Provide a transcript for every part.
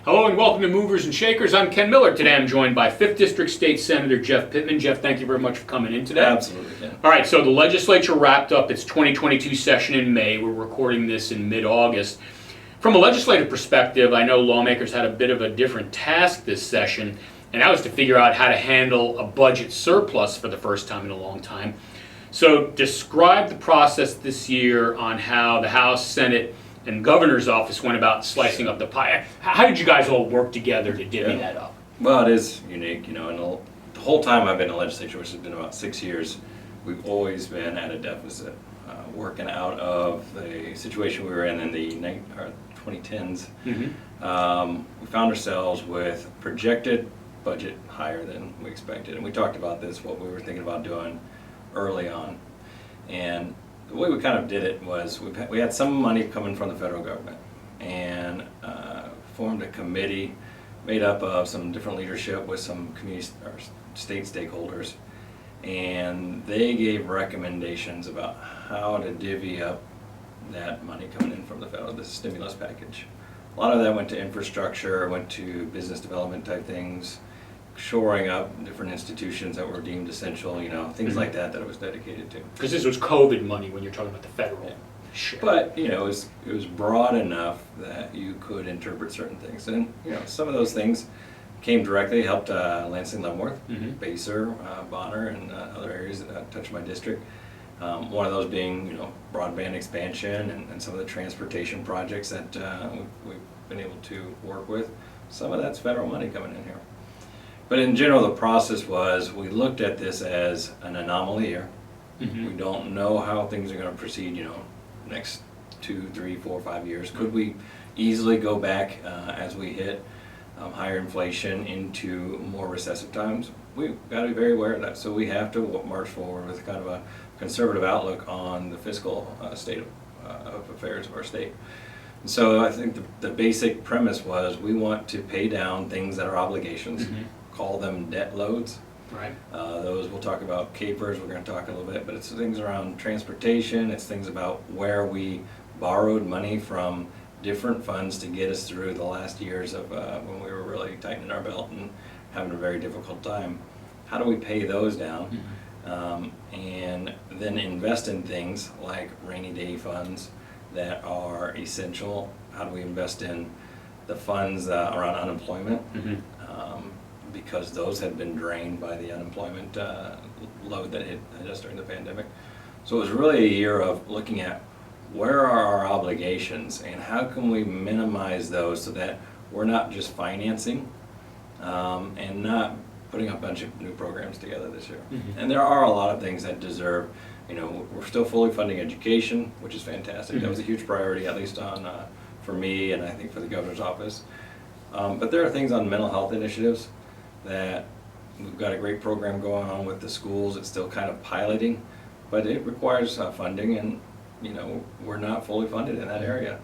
Hello and welcome to Movers and Shakers. I'm Ken Miller. Today I'm joined by 5th District State Senator Jeff Pittman. Jeff, thank you very much for coming in today. Absolutely, Ken. All right, so the legislature wrapped up its 2022 session in May. We're recording this in mid-August. From a legislative perspective, I know lawmakers had a bit of a different task this session, and that was to figure out how to handle a budget surplus for the first time in a long time. So describe the process this year on how the House, Senate, and Governor's office went about slicing up the pie. How did you guys all work together to divvy that up? Well, it is unique, and the whole time I've been in the legislature, which has been about 6 years, we've always been at a deficit, working out of the situation we were in the 2010s. Mm-hmm. We found ourselves with projected budget higher than we expected, and we talked about this, what we were thinking about doing early on. And the way we kind of did it was we had some money coming from the federal government, and formed a committee made up of some different leadership with some community or state stakeholders, and they gave recommendations about how to divvy up that money coming in from the federal, this stimulus package. A lot of that went to infrastructure, went to business development type things, shoring up different institutions that were deemed essential, things like that it was dedicated to. Because this was COVID money when you're talking about the federal share. But, it was broad enough that you could interpret certain things. And, some of those things came directly, helped Lansing, Leavenworth, Baser, Bonner, and other areas that touch my district. One of those being, broadband expansion and some of the transportation projects that we've been able to work with. Some of that's federal money coming in here. But in general, the process was we looked at this as an anomaly year. Mm-hmm. We don't know how things are going to proceed, next 2, 3, 4, 5 years. Could we easily go back as we hit higher inflation into more recessive times? We've got to be very aware of that. So we have to march forward with kind of a conservative outlook on the fiscal state of affairs of our state. And so I think the basic premise was we want to pay down things that are obligations. Mm-hmm. Call them debt loads. Right. Those we'll talk about KPERS, we're going to talk a little bit, but it's things around transportation, it's things about where we borrowed money from different funds to get us through the last years of when we were really tightening our belt and having a very difficult time. How do we pay those down? Mm-hmm. And then invest in things like rainy day funds that are essential? How do we invest in the funds around unemployment? Mm-hmm. Because those had been drained by the unemployment load that hit us during the pandemic. So it was really a year of looking at where are our obligations and how can we minimize those so that we're not just financing and not putting a bunch of new programs together this year. Mm-hmm. And there are a lot of things that deserve, we're still fully funding education, which is fantastic. Mm-hmm. That was a huge priority, at least for me and I think for the governor's office. But there are things on mental health initiatives that we've got a great program going on with the schools. It's still kind of piloting, but it requires funding, and we're not fully funded in that area,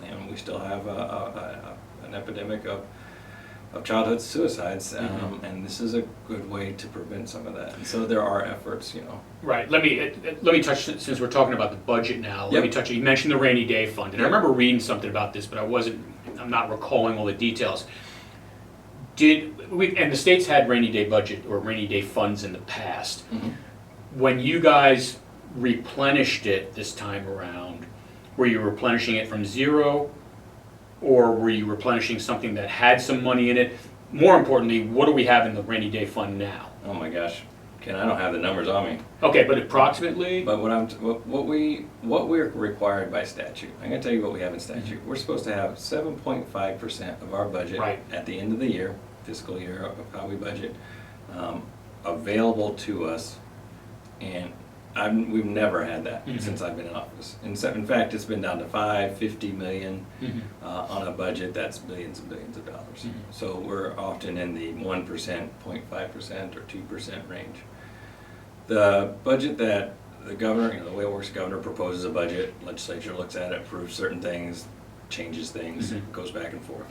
and we still have an epidemic of childhood suicides, and this is a good way to prevent some of that. And so there are efforts, Right. Let me touch, since we're talking about the budget now. Let me touch. You mentioned the rainy day fund, and I remember reading something about this, but I'm not recalling all the details. And the states had rainy day budget or rainy day funds in the past. Mm-hmm. When you guys replenished it this time around, were you replenishing it from zero, or were you replenishing something that had some money in it? More importantly, what do we have in the rainy day fund now? Oh my gosh, Ken, I don't have the numbers on me. Okay, but approximately. But what we're required by statute. I'm going to tell you what we have in statute. Mm-hmm. We're supposed to have 7.5% of our budget at the end of the year, fiscal year of how we budget, available to us, and we've never had that since I've been in office. In fact, it's been down to $50 million on a budget that's billions and billions of dollars. Mm-hmm. So we're often in the 1%, 0.5%, or 2% range. The budget that the governor, the way it works, the governor proposes a budget, legislature looks at it, approves certain things, changes things, goes back and forth.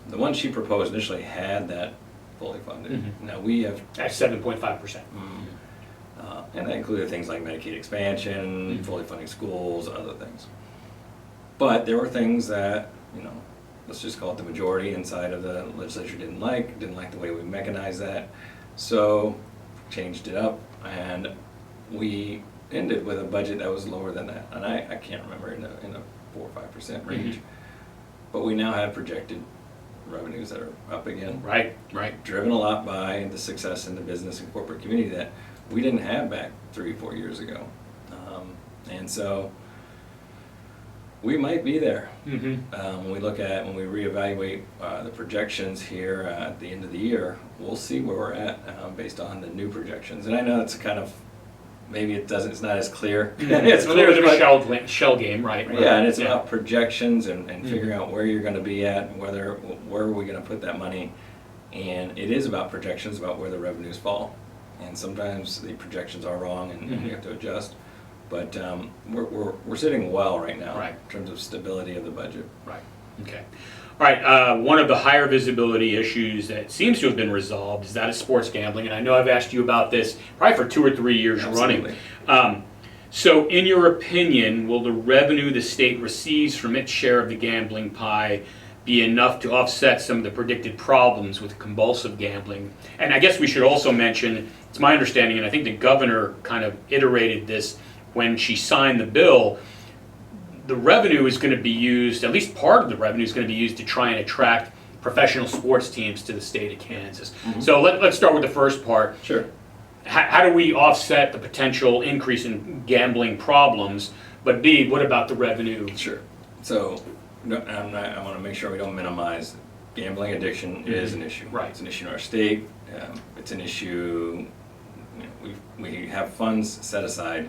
The one she proposed initially had that fully funded. Mm-hmm. Now we have at 7.5%. And that included things like Medicaid expansion, fully funding schools, other things. But there were things that, let's just call it the majority inside of the legislature didn't like the way we mechanized that. So changed it up, and we ended with a budget that was lower than that. And I can't remember, in a 4 or 5% range. Mm-hmm. But we now have projected revenues that are up again. Right. Driven a lot by the success in the business and corporate community that we didn't have back 3-4 years ago. And so we might be there. Mm-hmm. When we reevaluate the projections here at the end of the year, we'll see where we're at based on the new projections. And I know it's kind of, maybe it's not as clear. It's a little bit of a shell game, right? Yeah, and it's about projections and figuring out where you're going to be at, and where are we going to put that money. And it is about projections, about where the revenues fall. And sometimes the projections are wrong, and we have to adjust. But we're sitting well right now, Right. in terms of stability of the budget. Right. Okay. All right. One of the higher visibility issues that seems to have been resolved is that of sports gambling, and I know I've asked you about this probably for 2 or 3 years Absolutely. running. So, in your opinion, will the revenue the state receives from its share of the gambling pie be enough to offset some of the predicted problems with compulsive gambling? And I guess we should also mention, it's my understanding, and I think the governor kind of iterated this when she signed the bill, the revenue is going to be used, at least part of the revenue is going to be used to try and attract professional sports teams to the state of Kansas. Mm-hmm. So let's start with the first part. Sure. How do we offset the potential increase in gambling problems? But B, what about the revenue? Sure. So I want to make sure we don't minimize gambling addiction. Is an issue. Right. It's an issue in our state. It's an issue. We have funds set aside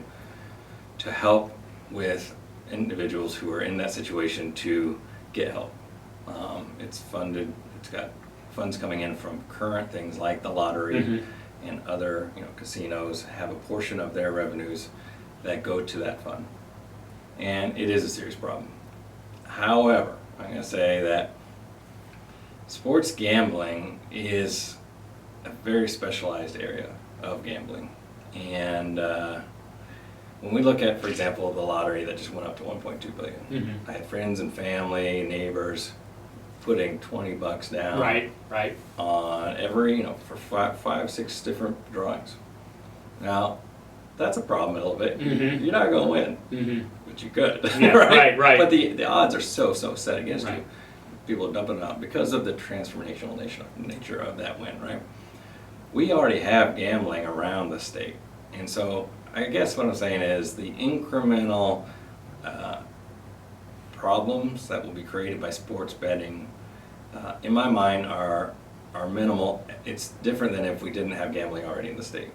to help with individuals who are in that situation to get help. It's funded. It's got funds coming in from current things like the lottery and other casinos have a portion of their revenues that go to that fund, and it is a serious problem. However, I'm going to say that sports gambling is a very specialized area of gambling, and when we look at, for example, the lottery that just went up to $1.2 billion, I had friends and family, neighbors, putting $20 down Right. on every, for 5-6 different drawings. Now, that's a problem a little bit. You're not going to win, but you could. Yeah, right. But the odds are so set against Right. you. People are dumping it out because of the transformational nature of that win, right? We already have gambling around the state, and so I guess what I'm saying is the incremental problems that will be created by sports betting, in my mind, are minimal. It's different than if we didn't have gambling already in the state.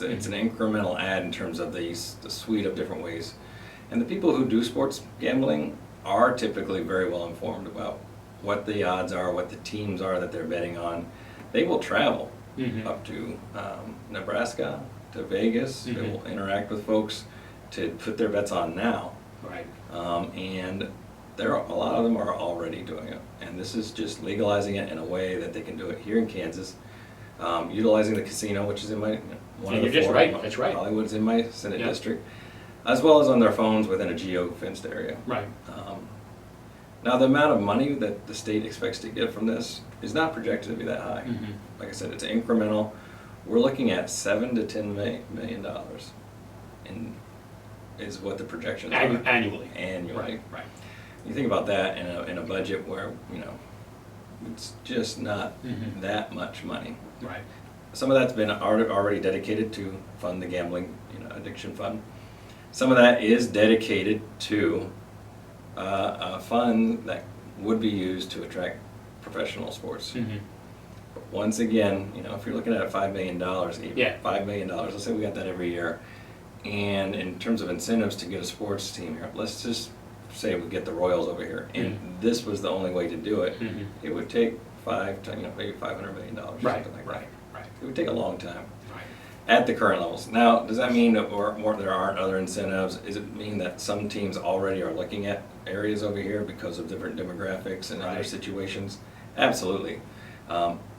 It's an incremental add in terms of the suite of different ways. And the people who do sports gambling are typically very well informed about what the odds are, what the teams are that they're betting on. They will travel up to Nebraska, to Vegas. They will interact with folks to put their bets on now. Right. And a lot of them are already doing it. And this is just legalizing it in a way that they can do it here in Kansas, utilizing the casino, which is in my one of the You're just four. right. That's right. Hollywood's in my Senate Yeah. district, as well as on their phones within a geo-fenced area. Right. Now, the amount of money that the state expects to get from this is not projected to be that high. Like I said, it's incremental. We're looking at $7 to $10 million, is what the projections are. Annually. Annually. Right. You think about that in a budget where it's just not that much money. Right. Some of that's been already dedicated to fund the gambling addiction fund. Some of that is dedicated to a fund that would be used to attract professional sports. But once again, if you're looking at $5 million, $5 million, let's say we got that every year, and in terms of incentives to get a sports team here, let's just say we get the Royals over here, and this was the only way to do it, it would take maybe $500 million or something like that. Right. It would take a long time. Right. At the current levels. Now, does that mean that there aren't other incentives? Does it mean that some teams already are looking at areas over here because of different demographics and other situations? Absolutely.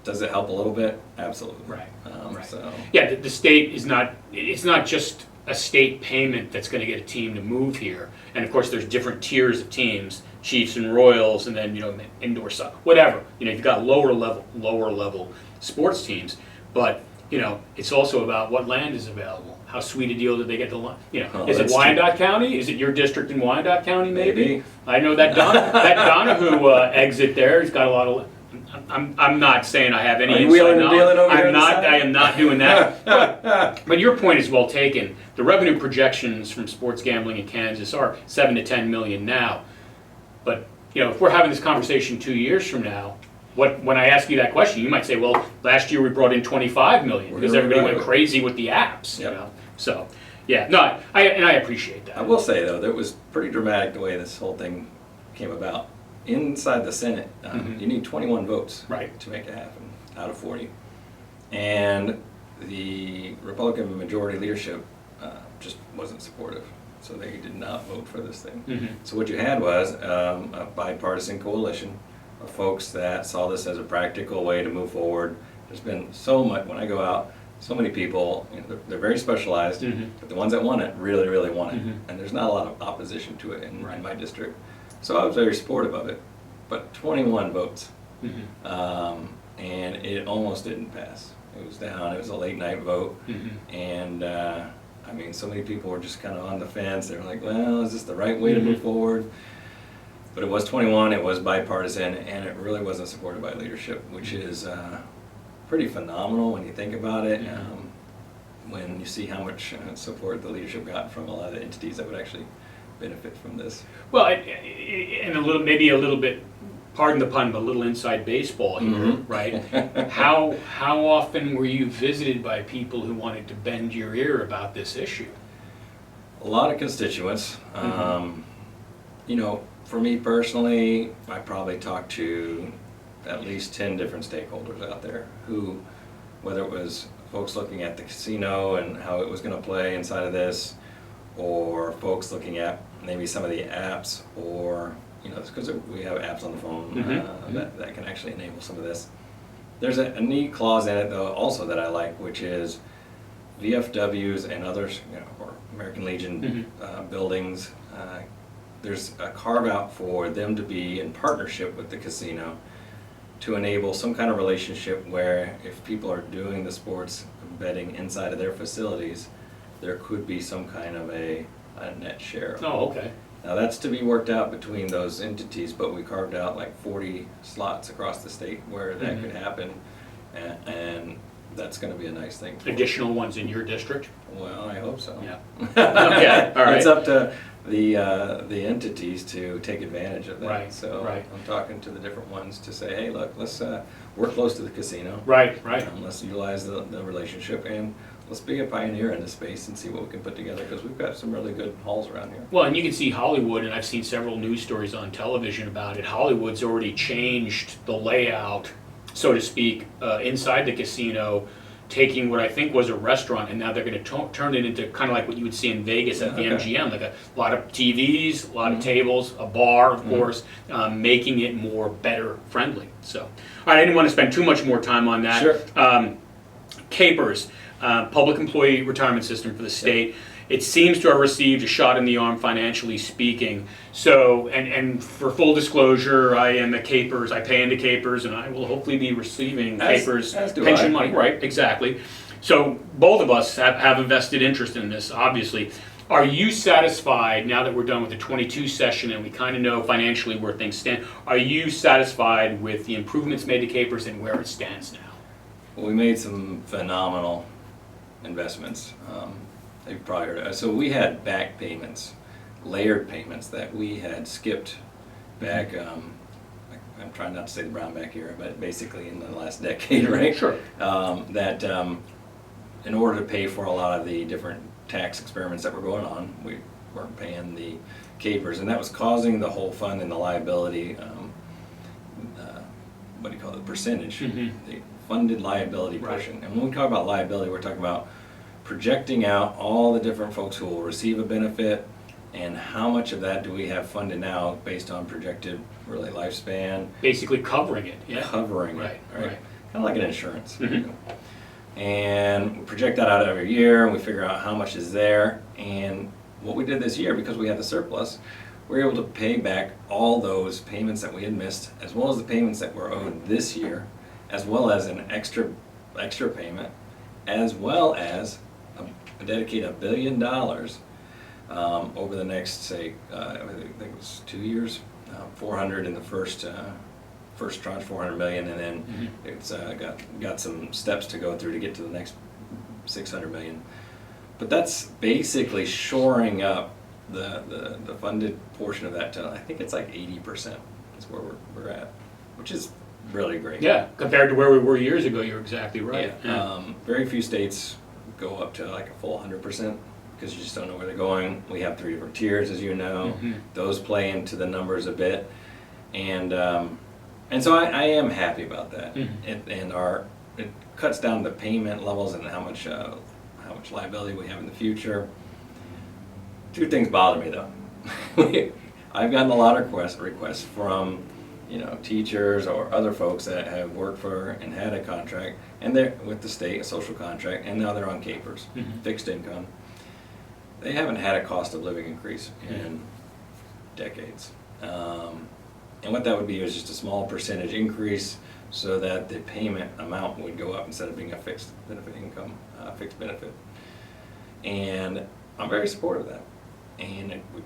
Does it help a little bit? Absolutely. Right. So. Yeah, the state is not, it's not just a state payment that's going to get a team to move here. And of course, there's different tiers of teams Chiefs and Royals, and then, you know, indoor soccer, whatever. You know, you've got lower level sports teams, but, you know, it's also about what land is available. How sweet a deal did they get the land? You know, Oh, is it that's Wyandotte County? Is it your district in Wyandotte County? Maybe. I know that that Donahue exit there has got a lot of. I'm not saying I have any Are you insight wheeling and dealing over here I'm on the not. side? I am not doing that. But your point is well taken. The revenue projections from sports gambling in Kansas are 7 to 10 million now. But you know, if we're having this conversation 2 years from now, when I ask you that question, you might say, "Well, last year we brought in 25 million because everybody went crazy with the apps." Yep. You know, so yeah, no, I appreciate that. I will say though, that it was pretty dramatic the way this whole thing came about. Inside the Senate, you need 21 votes Right. to make it happen out of 40. And the Republican majority leadership just wasn't supportive. So they did not vote for this thing. So what you had was a bipartisan coalition of folks that saw this as a practical way to move forward. There's been so much, when I go out, so many people, you know, they're very specialized, but the ones that want it really, really want it. And there's not a lot of opposition to it in my district. So I was very supportive of it, but 21 votes, and it almost didn't pass. It was down, it was a late night vote, and I mean, so many people were just kind of on the fence. They were like, well, is this the right way to move forward? But it was 21, it was bipartisan, and it really wasn't supported by leadership, which is pretty phenomenal when you think about it, when you see how much support the leadership got from a lot of the entities that would actually benefit from this. Well, and maybe a little bit, pardon the pun, but a little inside baseball here, right? How often were you visited by people who wanted to bend your ear about this issue? A lot of constituents. You know, for me personally, I probably talked to at least 10 different stakeholders out there who, whether it was folks looking at the casino and how it was going to play inside of this, or folks looking at maybe some of the apps, or, you know, because we have apps on the phone that can actually enable some of this. There's a neat clause in it, though, also that I like, which is VFWs and others, you know, or American Legion buildings, there's a carve out for them to be in partnership with the casino to enable some kind of relationship where if people are doing the sports betting inside of their facilities, there could be some kind of a net share. Oh, okay. Now that's to be worked out between those entities, but we carved out like 40 slots across the state where that could happen, and that's going to be a nice thing. Additional ones in your district? Well, I hope so. Yeah. Okay, all right. It's up to the entities to take advantage of that. Right, So right. I'm talking to the different ones to say, hey, look, let's we're close to the casino. Right. Let's utilize the relationship, and let's be a pioneer in this space and see what we can put together, because we've got some really good halls around here. Well, and you can see Hollywood, and I've seen several news stories on television about it. Hollywood's already changed the layout, so to speak, inside the casino, taking what I think was a restaurant, and now they're going to turn it into kind of like what you would see in Vegas at the MGM, like a lot of TVs, a lot of tables, a bar, of course, making it more better friendly. So, all right, I didn't want to spend too much more time on that. Sure. KPERS, Public Employee Retirement System for the state. It seems to have received a shot in the arm, financially speaking. So, and for full disclosure, I am a KPERS. I pay into KPERS, and I will hopefully be receiving KPERS as do pension I. money. Right, exactly. So both of us have a vested interest in this, obviously. Are you satisfied, now that we're done with the 22 session and we kind of know financially where things stand, are you satisfied with the improvements made to KPERS and where it stands now? Well, we made some phenomenal investments. You've probably heard of it. So we had back payments, layered payments that we had skipped back, I'm trying not to say the Brownback era, but basically in the last decade, right? Sure. In order to pay for a lot of the different tax experiments that were going on, we weren't paying the KPERS, and that was causing the whole fund and the liability, what do you call it, percentage, the funded liability portion. And when we talk about liability, we're talking about projecting out all the different folks who will receive a benefit, and how much of that do we have funded now based on projected really lifespan. Basically covering it, yeah. Covering Right, it, right? right. Kind of like an insurance. You know? And we project that out every year, and we figure out how much is there. And what we did this year, because we had the surplus, we were able to pay back all those payments that we had missed, as well as the payments that were owed this year, as well as an extra payment, as well as dedicate $1 billion over the next, say, I think it was 2 years, 400 in the first tranche, 400 million, and then it's got some steps to go through to get to the next 600 million. But that's basically shoring up the funded portion of that to, I think it's like 80% is where we're at, which is really great. Yeah, compared to where we were years ago, you're exactly right. Yeah. Very few states go up to like a full 100% because you just don't know where they're going. We have 3 different tiers, as you know. Those play into the numbers a bit, and so I am happy about that. It cuts down the payment levels and how much liability we have in the future. 2 things bother me though. I've gotten a lot of requests from teachers or other folks that have worked for and had a contract, and they're with the state, a social contract, and now they're on KPERS, fixed income. They haven't had a cost of living increase in decades. And what that would be is just a small percentage increase so that the payment amount would go up instead of being a fixed benefit income, fixed benefit. And I'm very supportive of that. And we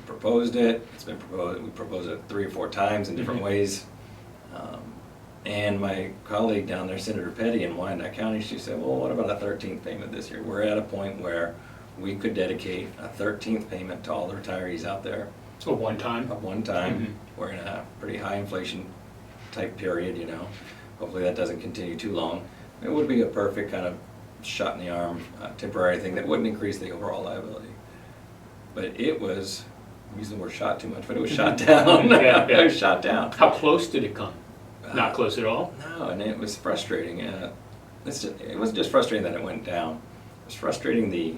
proposed it. It's been proposed. We proposed it 3 or 4 times in different ways. And my colleague down there, Senator Petty in Wyandotte County, she said, "Well, what about a 13th payment this year?" We're at a point where we could dedicate a 13th payment to all the retirees out there. So one time. At one time. We're in a pretty high inflation type period. Hopefully that doesn't continue too long. It would be a perfect kind of shot in the arm, temporary thing that wouldn't increase the overall liability. But it was, I'm using the word shot too much, but it was shot down. It was shot down. How close did it come? Not close at all? No, and it was frustrating. It wasn't just frustrating that it went down. It was frustrating the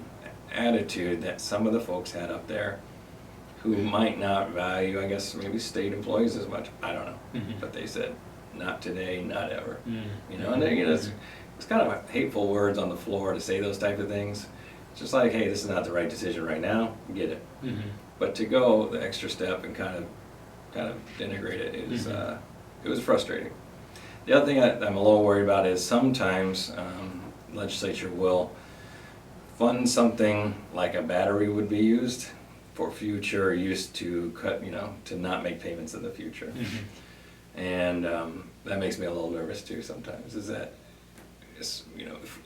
attitude that some of the folks had up there who might not value, I guess, maybe state employees as much. I don't know. But they said, not today, not ever. And it's kind of hateful words on the floor to say those type of things. It's just like, hey, this is not the right decision right now, get it. But to go the extra step and kind of denigrate it is, it was frustrating. The other thing I'm a little worried about is sometimes legislature will fund something like a battery would be used for future use to cut, to not make payments in the future. And that makes me a little nervous too sometimes, is that,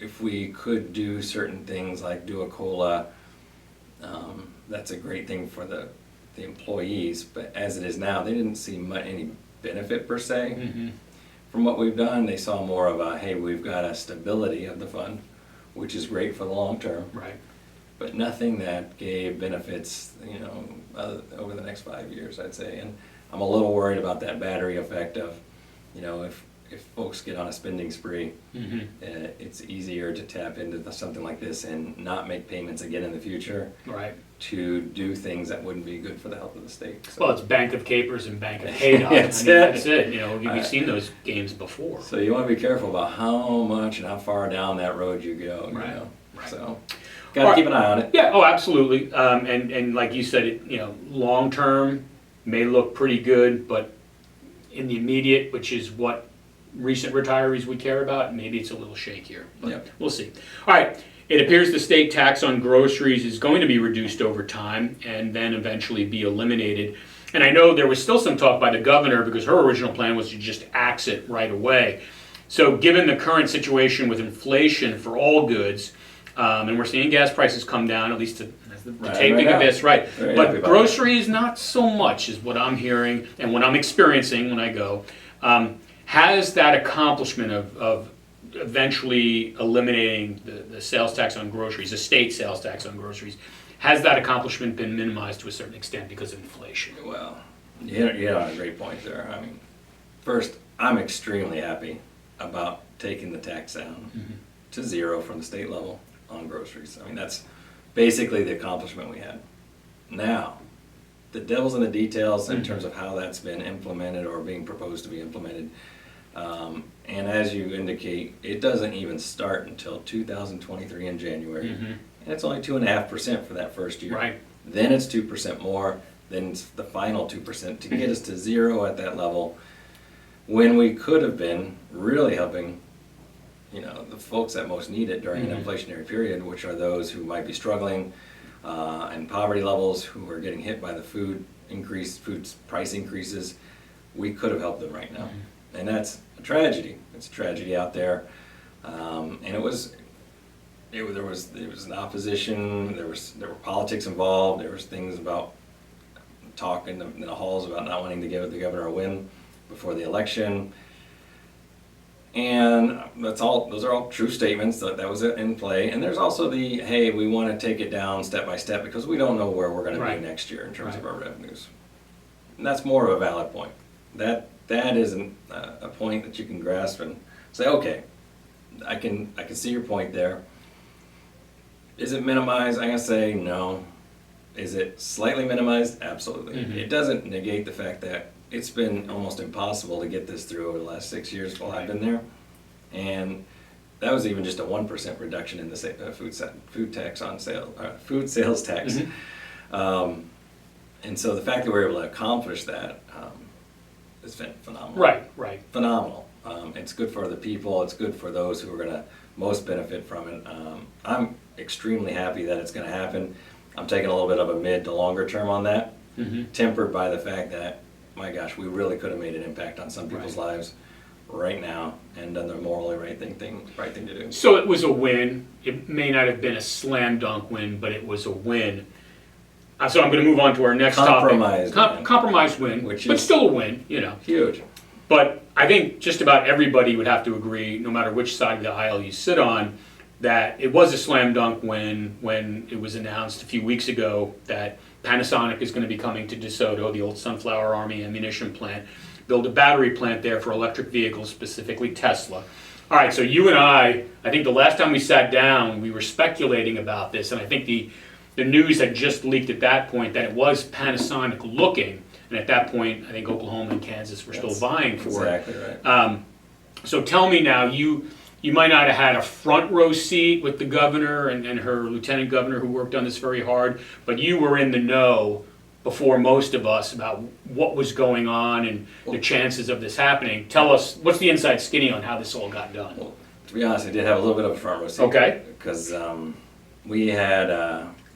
if we could do certain things like do a COLA, that's a great thing for the employees, but as it is now, they didn't see any benefit per se. From what we've done, they saw more of a, hey, we've got a stability of the fund, which is great for the long term. Right. But nothing that gave benefits, over the next 5 years, I'd say. And I'm a little worried about that battery effect of, if folks get on a spending spree, it's easier to tap into something like this and not make payments again in the future. Right. To do things that wouldn't be good for the health of the state. So. Well, it's Bank of KPERS and Bank of KDOT. That's it. You've seen those games before. So you want to be careful about how much and how far down that road you go. Right. So got to keep an eye on it. Yeah. Oh, absolutely. And like you said, long term may look pretty good, but in the immediate, which is what recent retirees we care about, maybe it's a little shakier. But we'll see. All right. It appears the state tax on groceries is going to be reduced over time and then eventually be eliminated. And I know there was still some talk by the governor because her original plan was to just axe it right away. So given the current situation with inflation for all goods, and we're seeing gas prices come down, at least the taping of this, right? But groceries, not so much is what I'm hearing and what I'm experiencing when I go. Has that accomplishment of eventually eliminating the sales tax on groceries, the state sales tax on groceries, has that accomplishment been minimized to a certain extent because of inflation? Well, you hit a great point there. I mean, first, I'm extremely happy about taking the tax down to 0 from the state level on groceries. I mean, that's basically the accomplishment we had. Now, the devil's in the details in terms of how that's been implemented or being proposed to be implemented. And as you indicate, it doesn't even start until 2023 in January. And it's only 2.5% for that first year. Right. Then it's 2% more. then it's the final 2% to get us to zero at that level, when we could have been really helping, you know, the folks that most need it during an inflationary period, which are those who might be struggling and poverty levels, who are getting hit by the food price increases. We could have helped them right now, and that's a tragedy. It's a tragedy out there, and there was an opposition. There were politics involved. There was things about talk in the halls about not wanting to give the governor a win before the election. And those are all true statements. That was in play. And there's also the, hey, we want to take it down step by step because we don't know where we're going to be next year in terms of our revenues. And that's more of a valid point. That isn't a point that you can grasp and say, okay, I can see your point there. Is it minimized? I'm going to say no. Is it slightly minimized? Absolutely. It doesn't negate the fact that it's been almost impossible to get this through over the last 6 years while I've been there. And that was even just a 1% reduction in the food sales tax. And so the fact that we're able to accomplish that has been phenomenal. Right. Phenomenal. It's good for the people. It's good for those who are going to most benefit from it. I'm extremely happy that it's going to happen. I'm taking a little bit of a mid to longer term on that, tempered by the fact that, my gosh, we really could have made an impact on some people's lives right now and done the morally right thing to do. So it was a win. It may not have been a slam dunk win, but it was a win. So I'm going to move on to our next topic. Compromised win, but still a win, you know. Huge. But I think just about everybody would have to agree, no matter which side of the aisle you sit on, that it was a slam dunk win when it was announced a few weeks ago that Panasonic is going to be coming to DeSoto, the old Sunflower Army ammunition plant, build a battery plant there for electric vehicles, specifically Tesla. All right, so you and I think the last time we sat down, we were speculating about this, and I think the news had just leaked at that point that it was Panasonic looking, and at that point, I think Oklahoma and Kansas were still vying for it. Exactly right. So tell me now, you might not have had a front row seat with the governor and her lieutenant governor who worked on this very hard, but you were in the know before most of us about what was going on and the chances of this happening. Tell us, what's the inside skinny on how this all got done? Well, to be honest, I did have a little bit of a front row seat. Okay. Because we had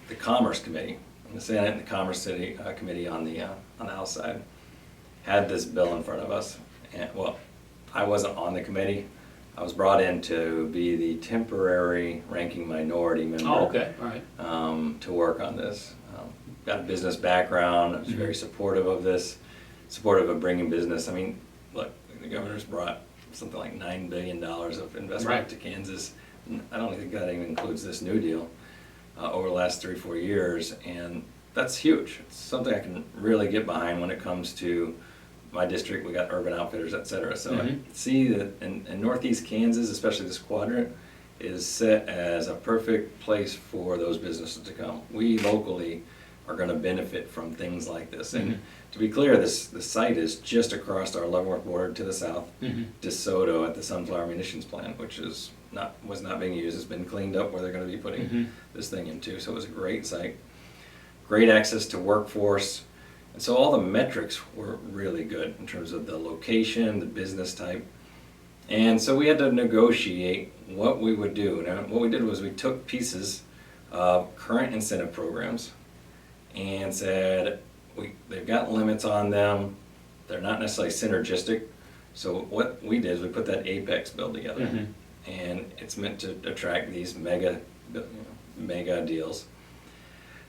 the Commerce Committee, the Senate and the Commerce Committee on the House side, had this bill in front of us. And, well, I wasn't on the committee. I was brought in to be the temporary ranking minority member. Oh, okay, all right. To work on this. Got a business background. I was very supportive of this, supportive of bringing business. I mean, look, the governor's brought something like $9 billion of investment to Kansas. I don't think that even includes this new deal over the last 3-4 years, and that's huge. It's something I can really get behind when it comes to my district. We got Urban Outfitters, et cetera. So I see that in Northeast Kansas, especially this quadrant, is set as a perfect place for those businesses to come. We locally are going to benefit from things like this. And to be clear, the site is just across our Leavenworth border to the south, DeSoto at the Sunflower Munitions Plant, which was not being used. It's been cleaned up where they're going to be putting this thing into. So it was a great site, great access to workforce. And so all the metrics were really good in terms of the location, the business type. And so we had to negotiate what we would do. Now, what we did was we took pieces of current incentive programs and said they've got limits on them. They're not necessarily synergistic. So what we did is we put that Apex bill together. And it's meant to attract these mega deals.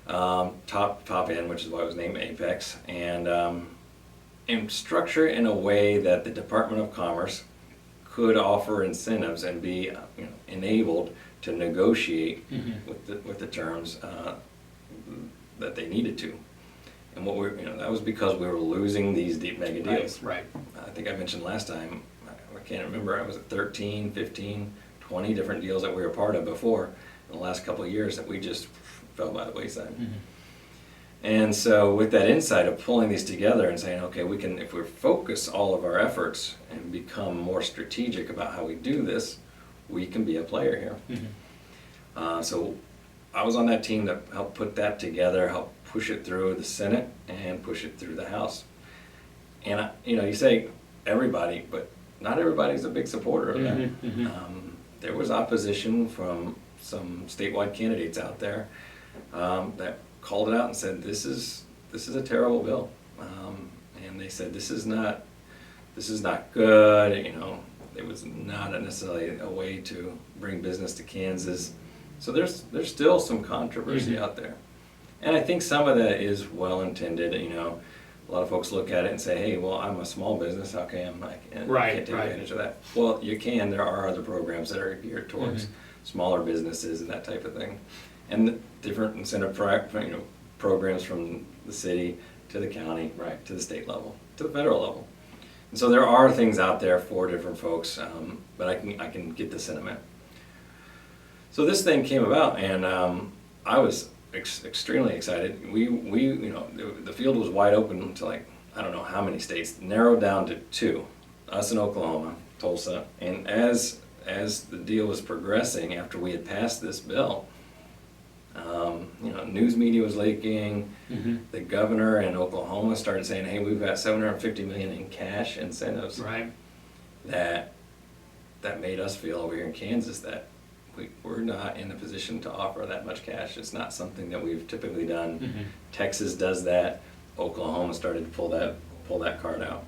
Top end, which is why it was named Apex, and structure it in a way that the Department of Commerce could offer incentives and be enabled to negotiate with the terms that they needed to. And that was because we were losing these deep mega deals. Right. I think I mentioned last time, I can't remember, I was at 13, 15, 20 different deals that we were part of before in the last couple of years that we just fell by the wayside. And so with that insight of pulling these together and saying, okay, we can, if we focus all of our efforts and become more strategic about how we do this, we can be a player here. So I was on that team that helped put that together, helped push it through the Senate and push it through the House. And you say everybody, but not everybody's a big supporter of that. There was opposition from some statewide candidates out there that called it out and said, this is a terrible bill. And they said, this is not good. It was not necessarily a way to bring business to Kansas. So there's still some controversy out there. And I think some of that is well intended. A lot of folks look at it and say, hey, well, I'm a small business, how come I can't take advantage of that? Well, you can. There are other programs that are geared towards smaller businesses and that type of thing. And different incentive programs from the city to the county, to the state level, to the federal level. And so there are things out there for different folks, but I can get the sentiment. So this thing came about, and I was extremely excited. The field was wide open to I don't know how many states, narrowed down to 2, us in Oklahoma, Tulsa. And as the deal was progressing after we had passed this bill, news media was leaking. The governor in Oklahoma started saying, hey, we've got $750 million in cash incentives. That made us feel over here in Kansas that we're not in a position to offer that much cash. It's not something that we've typically done. Texas does that. Oklahoma started to pull that card out.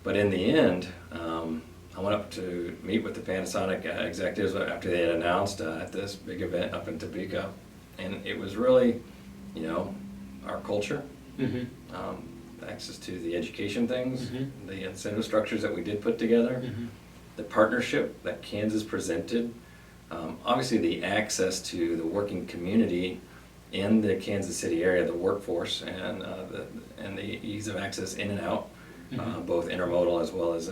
But in the end, I went up to meet with the Panasonic executives after they had announced at this big event up in Topeka. And it was really, our culture, access to the education things, the incentive structures that we did put together, the partnership that Kansas presented, obviously the access to the working community in the Kansas City area, the workforce, and the ease of access in and out, both intermodal as well as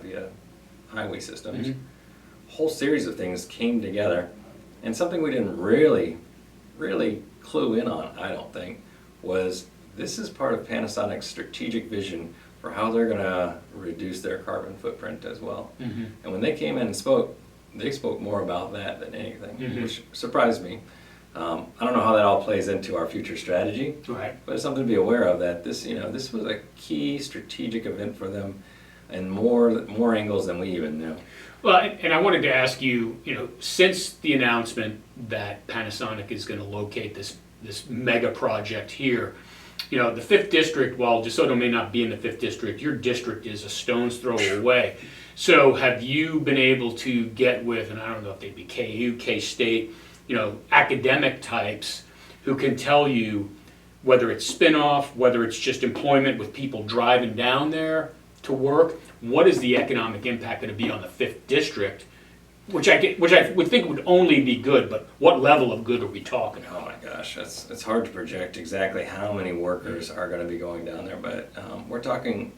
via highway systems. A whole series of things came together, and something we didn't really clue in on, I don't think, was this is part of Panasonic's strategic vision for how they're going to reduce their carbon footprint as well. And when they came in and spoke, they spoke more about that than anything, which surprised me. I don't know how that all plays into our future strategy, but it's something to be aware of, that this was a key strategic event for them in more angles than we even knew. Well, and I wanted to ask you, since the announcement that Panasonic is going to locate this mega project here, the 5th District, while DeSoto may not be in the 5th District, your district is a stone's throw away. So have you been able to get with, and I don't know if they'd be KU, K-State, academic types who can tell you whether it's spin-off, whether it's just employment with people driving down there to work, what is the economic impact going to be on the 5th District, which I would think would only be good, but what level of good are we talking about? Oh my gosh, it's hard to project exactly how many workers are going to be going down there, but we're talking,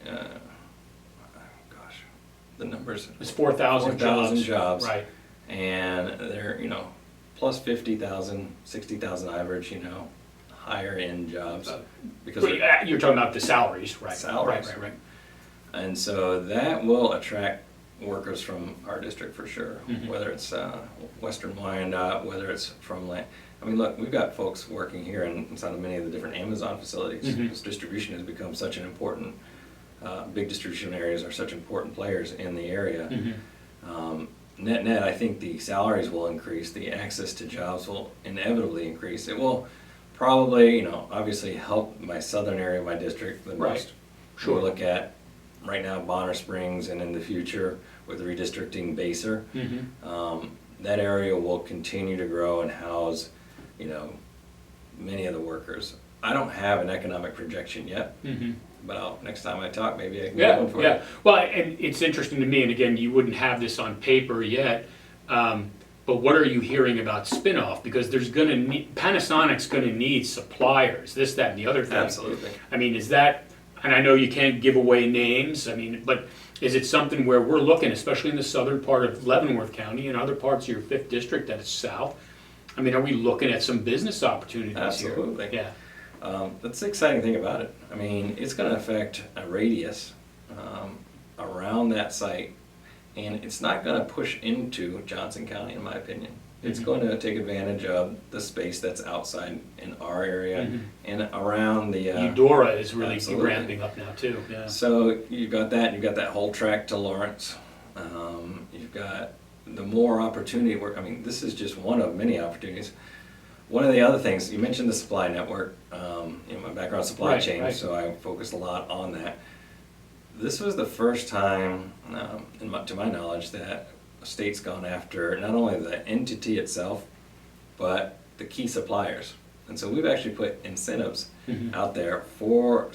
the numbers. It's 4,000 jobs. Right. And they're, plus 50,000, 60,000 average, higher end jobs. Because you're talking about the salaries, right? Salaries. Right. And so that will attract workers from our district for sure, whether it's Western Wyandotte, whether it's from land. I mean, look, we've got folks working here inside of many of the different Amazon facilities. This distribution has become such an important, big distribution areas are such important players in the area. Net, I think the salaries will increase, the access to jobs will inevitably increase. It will probably, obviously help my southern area of my district the most. Sure. We'll look at right now Bonner Springs, and in the future with redistricting Baser. That area will continue to grow and house, many of the workers. I don't have an economic projection yet, but next time I talk, maybe I can get one for you. Well, and it's interesting to me, and again, you wouldn't have this on paper yet, but what are you hearing about spin-off? Because Panasonic's going to need suppliers, this, that, and the other thing. Absolutely. I mean, is that, and I know you can't give away names, but is it something where we're looking, especially in the southern part of Leavenworth County and other parts of your 5th District that is south, I mean, are we looking at some business opportunities here? Absolutely. Yeah. That's the exciting thing about it. I mean, it's going to affect a radius around that site, and it's not going to push into Johnson County, in my opinion. It's going to take advantage of the space that's outside in our area Mhm. and around the. Eudora is really Absolutely. ramping up now too. Yeah. So you've got that, you've got that whole track to Lawrence. You've got the more opportunity work. I mean, this is just one of many opportunities. One of the other things, you mentioned the supply network. My background is supply Right, chain, right. so I focused a lot on that. This was the first time, to my knowledge, that a state's gone after not only the entity itself, but the key suppliers. And so we've actually put incentives Mhm. out there for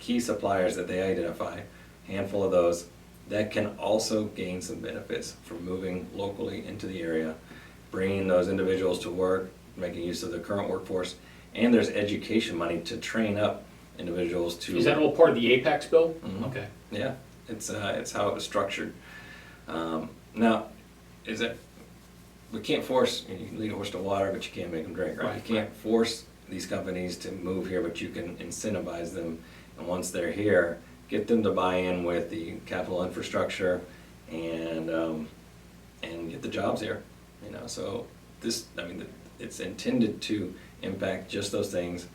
key suppliers that they identify, handful of those, that can also gain some benefits from moving locally into the area, bringing those individuals to work, making use of the current workforce, and there's education money to train up individuals to. Is that all part of the Apex bill? Mhm. Okay. Yeah, it's how it was structured. Now, we can't force, you can lead a horse to water, but you can't make them drink, right? Right, You can't force these companies to move here, but you can incentivize them. And once they're here, get them to buy in with the capital infrastructure and get the jobs here. So it's intended to impact just those things,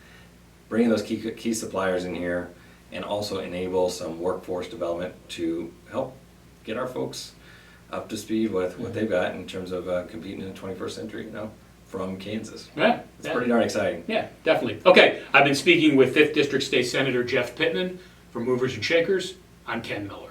bringing those key suppliers in here, and also enable some workforce development to help get our folks up to speed with what they've got in terms of competing in the 21st century, from Kansas. Yeah. It's Yeah. pretty darn exciting. Yeah, definitely. Okay, I've been speaking with 5th District State Senator Jeff Pittman from Movers and Shakers. I'm Ken Miller.